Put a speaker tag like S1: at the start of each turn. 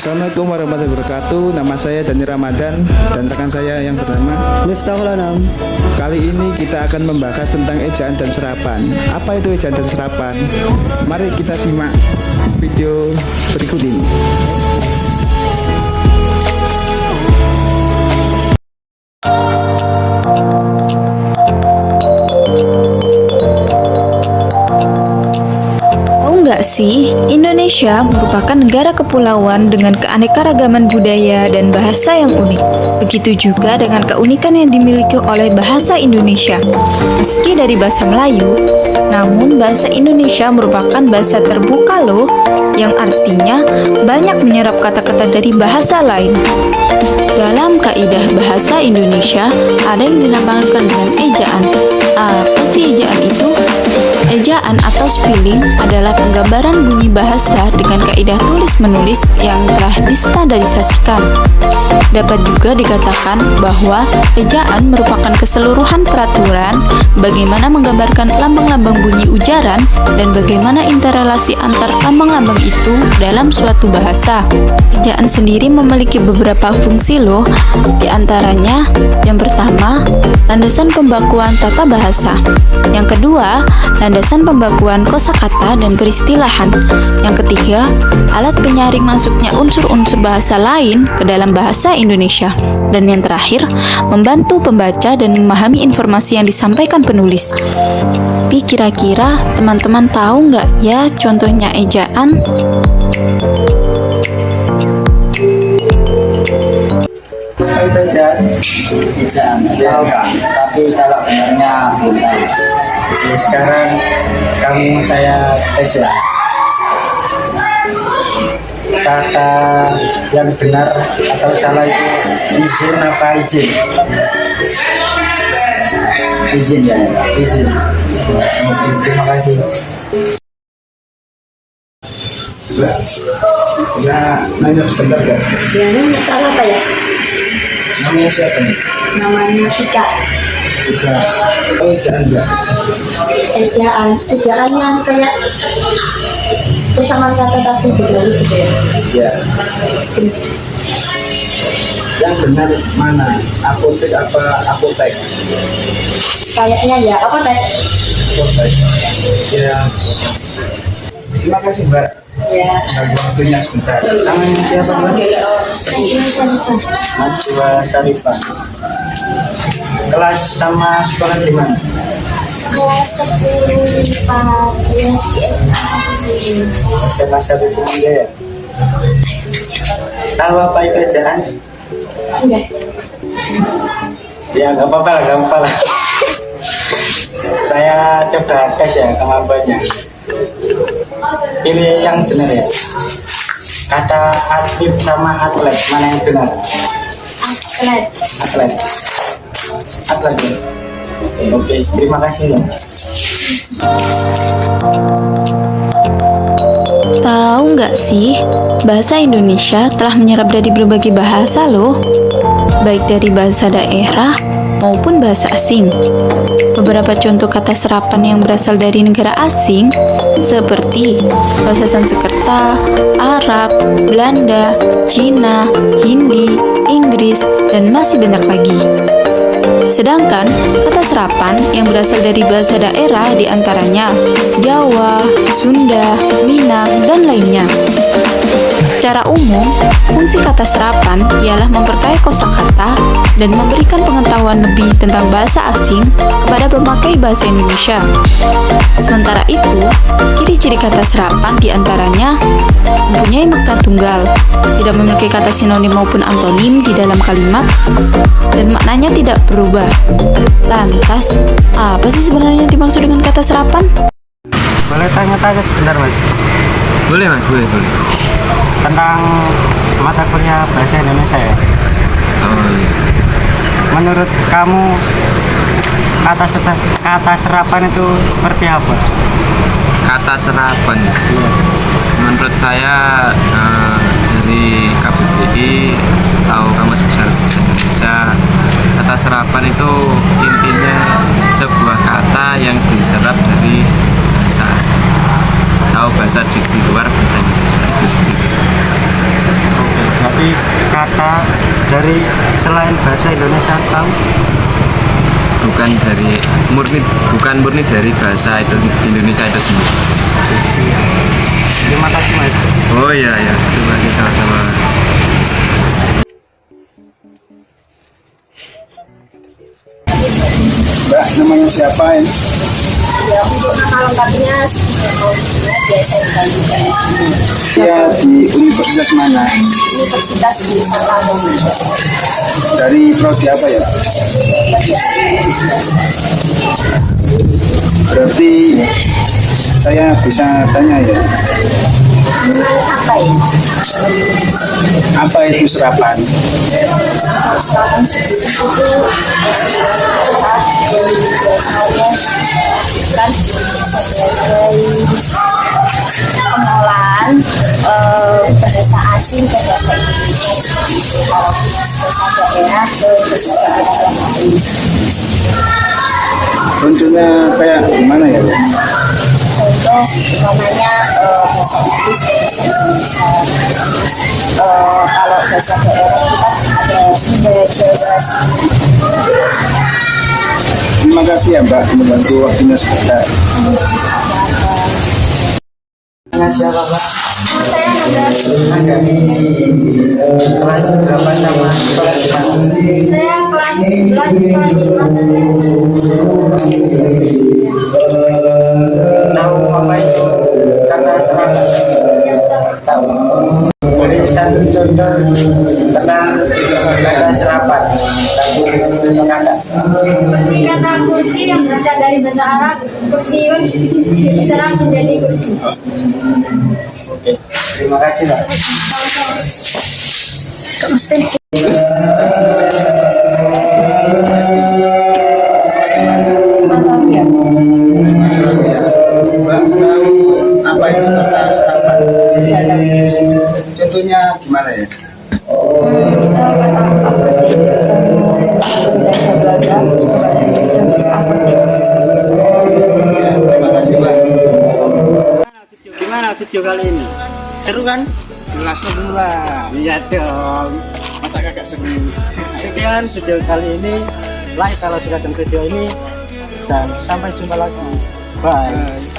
S1: Assalamualaikum warahmatullahi wabarakatuh. Nama saya Dani Ramadan dan rekan saya yang bernama
S2: Miftahul Anam.
S1: Kali ini kita akan membahas tentang ejaan dan serapan. Apa itu ejaan dan serapan? Mari kita simak video berikut ini.
S3: Enggak sih, Indonesia merupakan negara kepulauan dengan keanekaragaman budaya dan bahasa yang unik. Begitu juga dengan keunikan yang dimiliki oleh bahasa Indonesia. Meski dari bahasa Melayu, namun bahasa Indonesia merupakan bahasa terbuka loh, yang artinya banyak menyerap kata-kata dari bahasa lain. Dalam kaidah bahasa Indonesia, ada yang dinamakan dengan ejaan. Apa sih ejaan itu? Ejaan atau spelling adalah penggambaran bunyi bahasa dengan kaidah tulis-menulis yang telah distandarisasikan. Dapat juga dikatakan bahwa ejaan merupakan keseluruhan peraturan bagaimana menggambarkan lambang-lambang bunyi ujaran dan bagaimana interrelasi antar lambang-lambang itu dalam suatu bahasa. Ejaan sendiri memiliki beberapa fungsi loh, di antaranya yang pertama, landasan pembakuan tata bahasa. Yang kedua, landasan pembakuan kosakata dan peristilahan. Yang ketiga, alat penyaring masuknya unsur-unsur bahasa lain ke dalam bahasa Indonesia. Dan yang terakhir, membantu pembaca dan memahami informasi yang disampaikan penulis. Tapi kira-kira teman-teman tahu nggak ya contohnya ejaan?
S2: Ejaan, tahu kan? Tapi kalau benarnya belum tahu. Oke, sekarang saya tes ya. Kata yang benar atau salah itu izin apa izin? Izin ya, izin. Oke, terima kasih.
S1: Bisa nanya sebentar gak?
S4: Ya, ini salah apa ya?
S1: Namanya siapa nih?
S4: Namanya Vika.
S1: Bisa. Oh, ejaan enggak?
S4: Ejaan yang kayak persamaan kata tapi berlalu gitu ya.
S1: Ya. Yang benar mana? Apotek apa apotek?
S4: Kayaknya ya, apa teh?
S1: Apotek. Ya. Terima kasih Mbak.
S4: Ya.
S1: Bagi waktunya sebentar. Namanya siapa Mbak?
S2: Najwa Sarifah. Kelas sama sekolah di mana?
S4: Kelas 10 Pak di SMA.
S2: SMA 1 Singapura ya. Tahu apa itu ejaan?
S4: Enggak.
S2: Ya nggak apa-apa lah. Saya coba tes ya kemampuannya. Pilih yang benar ya. Kata atlet sama atlet mana yang benar? Atlet ya. Oke, terima kasih ya.
S3: Tahu nggak sih, bahasa Indonesia telah menyerap dari berbagai bahasa loh, baik dari bahasa daerah maupun bahasa asing. Beberapa contoh kata serapan yang berasal dari negara asing seperti bahasa Sanskerta, Arab, Belanda, Cina, Hindi, Inggris, dan masih banyak lagi. Sedangkan kata serapan yang berasal dari bahasa daerah diantaranya Jawa, Sunda, Minang, dan lainnya. Secara umum, fungsi kata serapan ialah memperkaya kosakata dan memberikan pengetahuan lebih tentang bahasa asing kepada pemakai bahasa Indonesia. Sementara itu, ciri-ciri kata serapan diantaranya mempunyai makna tunggal, tidak memiliki kata sinonim maupun antonim di dalam kalimat, dan maknanya tidak berubah. Lantas, apa sih sebenarnya dimaksud dengan kata serapan?
S2: Boleh tanya-tanya sebentar mas?
S5: Boleh mas, boleh.
S2: Tentang mata kuliah bahasa Indonesia ya.
S5: Oh iya.
S2: Menurut kamu kata serapan itu seperti apa?
S5: Kata serapan ya. Menurut saya dari KBBI atau Kamus Besar Bahasa Indonesia, kata serapan itu intinya sebuah kata yang diserap dari bahasa asing atau bahasa di luar bahasa Indonesia. itu sendiri.
S6: Oke, berarti kakak dari selain bahasa Indonesia tahu?
S5: Bukan murni dari bahasa itu Indonesia itu sendiri.
S6: Terima kasih Mas.
S5: Oh iya ya, terima kasih sama-sama.
S1: Mbak, namanya siapa ini?
S4: Ya, untuk nama lengkapnya biasa juga
S1: Dia di universitas mana?
S4: Universitas di Mataram.
S1: Dari prodi apa ya? Berarti saya bisa tanya ya,
S4: Apa ya?
S1: apa itu serapan?
S4: Selain itu kan sebagai pengolahan bahasa asing ke bahasa Indonesia. Kalau bahasa daerah ke bahasa daerah yang lain.
S1: Contohnya kayak gimana ya?
S4: Contoh namanya bahasa Inggris ke bahasa Indonesia. Terus kalau bahasa daerah kita ada Sunda, Jawa.
S1: Terima kasih ya Mbak, membantu waktunya sebentar.
S2: Dengan siapa Pak?
S4: Saya ada
S2: Kelas berapa sama sekolah di mana?
S4: saya kelas 11
S2: Tahu apa itu kata serapan? Tahu. Beri satu contoh tentang kata serapan. Satu kata.
S4: Seperti kata kursi yang berasal dari bahasa Arab, kursiun diserap menjadi kursi.
S2: Oke, terima kasih Pak.
S1: Mbak tahu apa itu kata serapan? Contohnya gimana ya?
S4: Saya kata apotek bahasa Belanda, bahasa Indonesia apotek.
S1: Terima kasih Mbak.
S6: Gimana video kali ini? Seru kan?
S1: Jelas lah.
S6: Iya dong.
S1: Masa kakak seru?
S6: Sekian video kali ini. Like kalau suka dengan video ini. Dan sampai jumpa lagi. Bye.